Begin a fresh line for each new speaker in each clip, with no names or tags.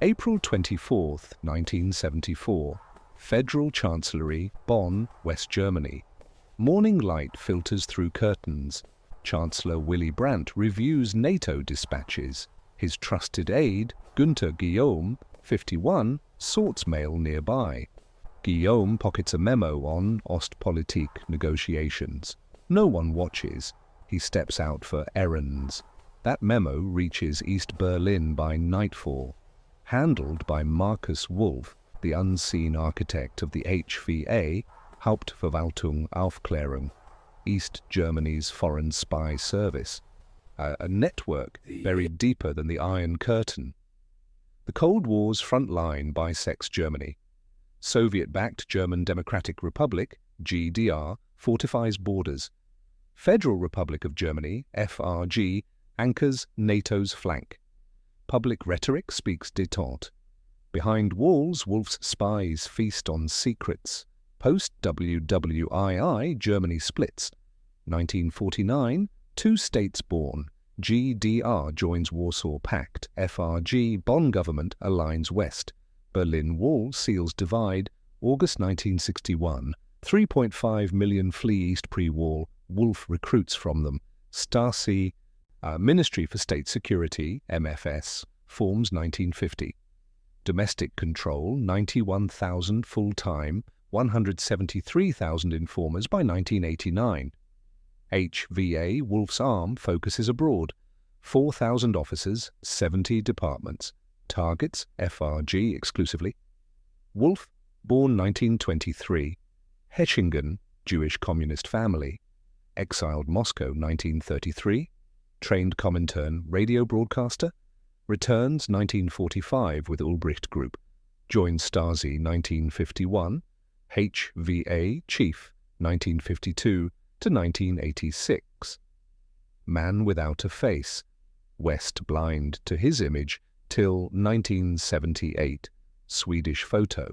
April 24, 1974. Federal Chancellery, Bonn, West Germany. Morning light filters through curtains. Chancellor Willy Brandt reviews NATO dispatches. His trusted aide, Günter Guillaume, 51, sorts mail nearby. Guillaume pockets a memo on Ostpolitik negotiations. No one watches. He steps out for errands. That memo reaches East Berlin by nightfall. Handled by Markus Wolf, the unseen architect of the HVA, Hauptverwaltung Aufklärung, East Germany's foreign spy service, a network buried deeper than the Iron Curtain. The Cold War's front line bisects Germany. Soviet-backed German Democratic Republic, GDR, fortifies borders. Federal Republic of Germany, FRG, anchors NATO's flank. Public rhetoric speaks détente. Behind walls, Wolf's spies feast on secrets. Post-WWII, Germany splits. 1949, two states born. GDR joins Warsaw Pact. FRG, Bonn government aligns west. Berlin Wall seals divide. August 1961, 3.5 million flee east pre-war. Wolf recruits from them. Stasi, Ministry for State Security, MFS, forms 1950. Domestic control, 91,000 full-time, 173,000 informers by 1989. HVA, Wolf's arm, focuses abroad. 4,000 officers, 70 departments. Targets, FRG exclusively. Wolf, born 1923. Hechingen, Jewish communist family. Exiled Moscow, 1933. Trained Comintern radio broadcaster. Returns 1945 with Ulbricht Group. Joins Stasi 1951. HVA chief 1952 to 1986. Man without a face. West blind to his image till 1978. Swedish photo.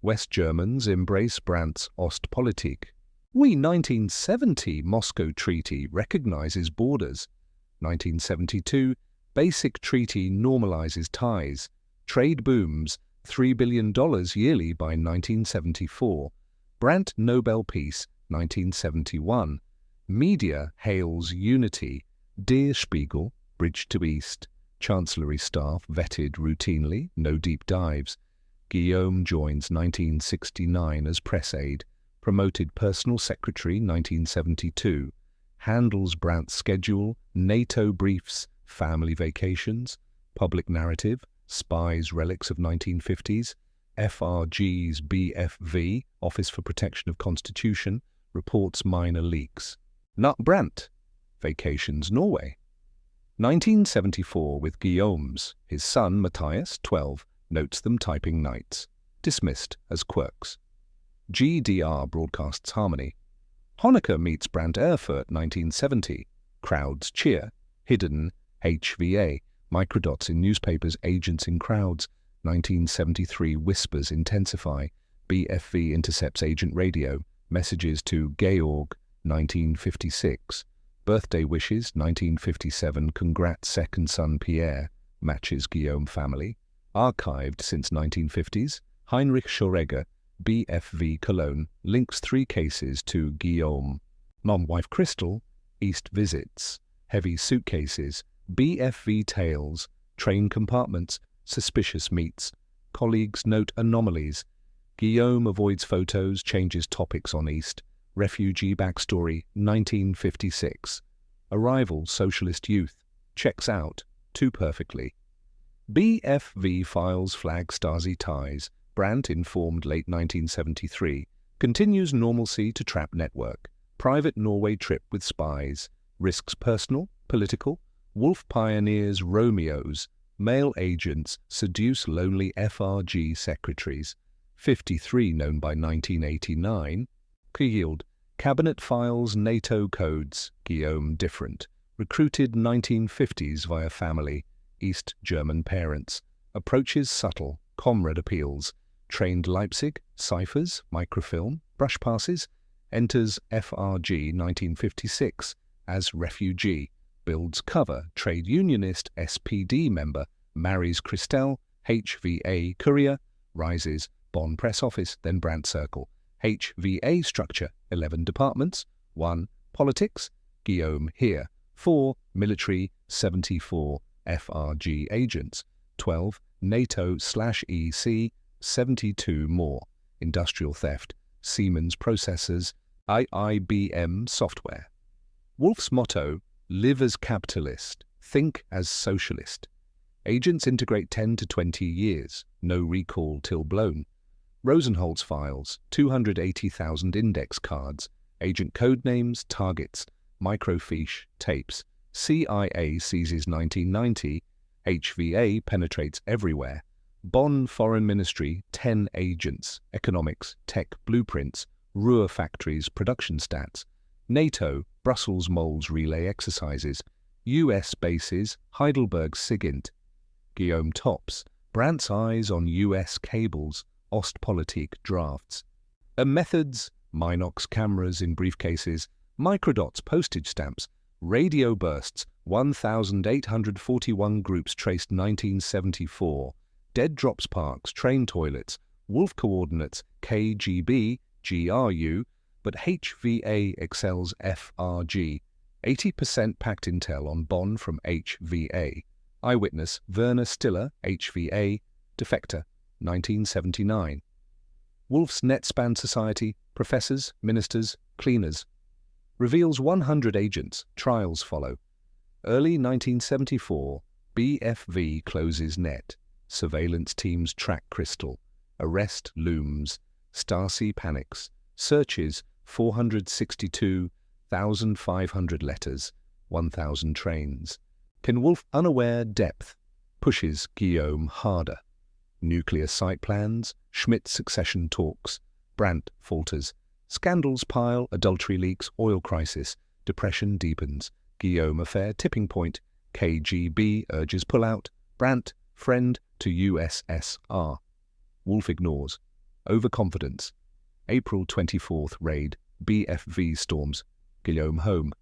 West Germans embrace Brandt's Ostpolitik. We 1970 Moscow Treaty recognizes borders. 1972 Basic Treaty normalizes ties. Trade booms, $3 billion yearly by 1974. Brandt Nobel Peace, 1971. Media hails unity. Der Spiegel, Bridge to East. Chancellery staff vetted routinely, no deep dives. Guillaume joins 1969 as press aide. Promoted personal secretary 1972. Handles Brandt's schedule, NATO briefs, family vacations, public narrative, spies relics of 1950s, FRG's BFV, Office for Protection of Constitution, reports minor leaks. Not Brandt. Vacations Norway. 1974 with Guillaume's. His son, Matthias, 12, notes them typing nights. Dismissed as quirks. GDR broadcasts harmony. Honecker meets Brandt Erfurt, 1970. Crowds cheer. Hidden HVA. Microdots in newspapers, agents in crowds. 1973 whispers intensify. BFV intercepts agent radio. Messages to Georg, 1956. Birthday wishes, 1957. Congrats second son Pierre. Matches Guillaume family. Archived since 1950s. Heinrich Schoregger, BFV Cologne, links 3 cases to Guillaume. Mom-wife Crystal, East visits. Heavy suitcases. BFV tales. Train compartments. Suspicious meets. Colleagues note anomalies. Guillaume avoids photos, changes topics on East. Refugee backstory, 1956. Arrival socialist youth. Checks out, too perfectly. BFV files flag Stasi ties. Brandt informed late 1973. Continues normalcy to trap network. Private Norway trip with spies. Risks personal, political. Wolf pioneers Romeos. Male agents seduce lonely FRG secretaries. 53 known by 1989. Yield. Cabinet files NATO codes. Guillaume different. Recruited 1950s via family. East German parents. Approaches subtle. Comrade appeals. Trained Leipzig. Ciphers. Microfilm. Brush passes. Enters FRG 1956 as refugee. Builds cover. Trade unionist SPD member. Marries Christelle. HVA Courier, rises, Bonn Press Office, then Brandt Circle. HVA structure, 11 departments. 1. Politics, Guillaume here. 4. Military, 74 FRG agents. 12. NATO/EC, 72 more. Industrial theft, Siemens processors, IIBM software. Wolf's motto, live as capitalist, think as socialist. Agents integrate 10 to 20 years, no recall till blown. Rosenholz files, 280,000 index cards, agent code names, targets, microfiche, tapes. CIA seizes 1990, HVA penetrates everywhere. Bonn Foreign Ministry, 10 agents, economics, tech blueprints, Ruhr factories, production stats. NATO, Brussels moles relay exercises. US bases, Heidelberg SIGINT. Guillaume tops, Brandt's eyes on US cables, Ostpolitik drafts. Methods, Minox cameras in briefcases, microdots postage stamps, radio bursts, 1,841 groups traced 1974, dead drops parks, train toilets, Wolf coordinates, KGB, GRU, but HVA excels FRG. 80% packed intel on Bonn from HVA. Eyewitness Werner Stiller, HVA, defector, 1979. Wolf's Netspan Society, professors, ministers, cleaners. Reveals 100 agents, trials follow. Early 1974, BFV closes net. Surveillance teams track crystal. Arrest looms. Stasi panics. Searches 462,500 letters, 1,000 trains. Can Wolf unaware depth? Pushes Guillaume harder. Nuclear site plans, Schmidt succession talks. Brandt falters. Scandals pile, adultery leaks, oil crisis. Depression deepens. Guillaume Affair tipping point. KGB urges pullout. Brandt, friend to USSR. Wolf ignores. Overconfidence. April 24th raid. BFV storms. Guillaume home.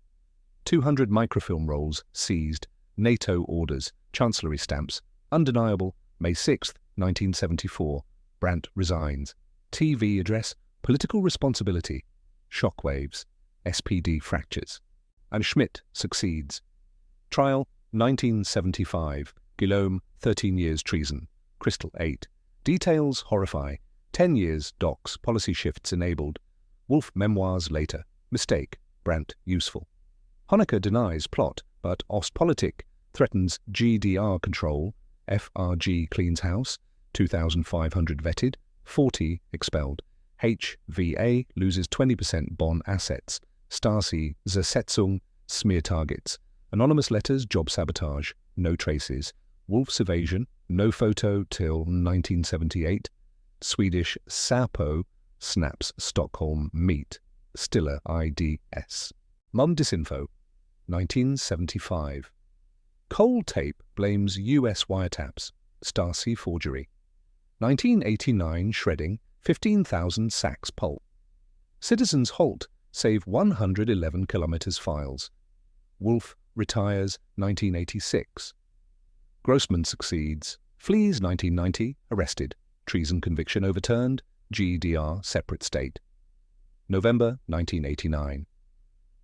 200 microfilm rolls seized. NATO orders. Chancellery stamps. Undeniable. May 6th, 1974. Brandt resigns. TV address. Political responsibility. Shockwaves. SPD fractures. And Schmidt succeeds. Trial 1975. Guillaume 13 years treason. Crystal 8. Details horrify. 10 years docs policy shifts enabled. Wolf memoirs later. Mistake. Brandt useful. Honecker denies plot, but Ostpolitik threatens GDR control. FRG cleans house. 2,500 vetted. 40 expelled. HVA loses 20% Bonn assets. Stasi Zersetzung, smear targets. Anonymous letters, job sabotage. No traces. Wolf's evasion, no photo till 1978. Swedish Sapo snaps Stockholm meet. Stiller IDS. Mum disinfo, 1975. Cold tape blames US wiretaps. Stasi forgery. 1989 shredding, 15,000 sacks pulp. Citizens halt, save 111 kilometers files. Wolf retires 1986. Grossman succeeds. Flees 1990, arrested. Treason conviction overturned. GDR separate state. November 1989.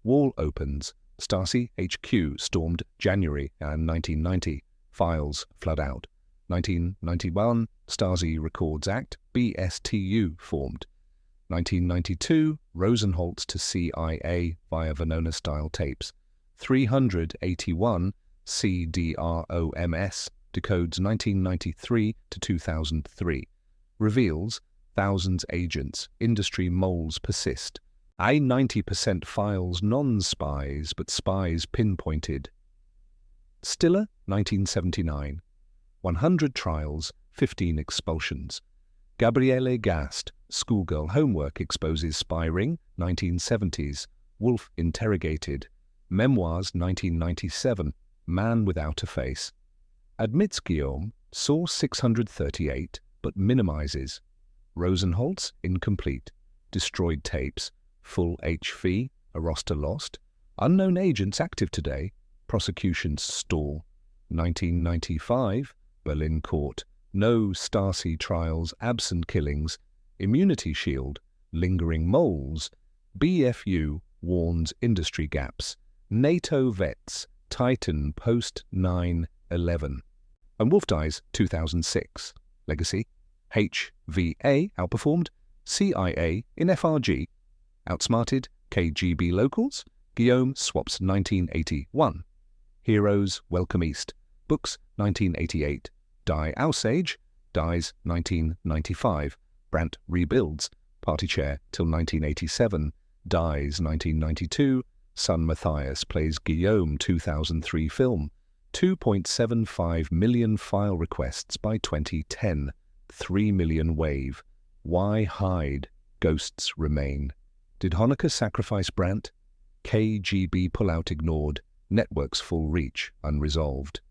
Wall opens. Stasi HQ stormed January and 1990. Files flood out. 1991, Stasi Records Act, BSTU formed. 1992, Rosenholz to CIA via Venona-style tapes. 381, CDROMS, decodes 1993 to 2003. Reveals thousands agents, industry moles persist. 90% files non-spies, but spies pinpointed. Stiller, 1979. 100 trials, 15 expulsions. Gabriele Gast, schoolgirl homework exposes spy ring, 1970s. Wolf interrogated. Memoirs, 1997. Man without a face. Admits Guillaume, source 638, but minimizes. Rosenholz, incomplete. Destroyed tapes. Full HV, a roster lost. Unknown agents active today. Prosecutions stall. 1995, Berlin court. No Stasi trials, absent killings, immunity shield, lingering moles, BFU warns industry gaps, NATO vets, Titan post 9/11. And Wolf dies 2006. Legacy: HVA outperformed CIA in FRG, outsmarted KGB locals. Guillaume swaps 1981. Heroes Welcome East. Books 1988. Die Aussage dies 1995. Brandt rebuilds. Party chair till 1987. Dies 1992. Son Matthias plays Guillaume 2003 film. 2.75 million file requests by 2010. 3 million wave. Why hide? Ghosts remain. Did Honecker sacrifice Brandt? KGB pullout ignored. Networks full reach unresolved.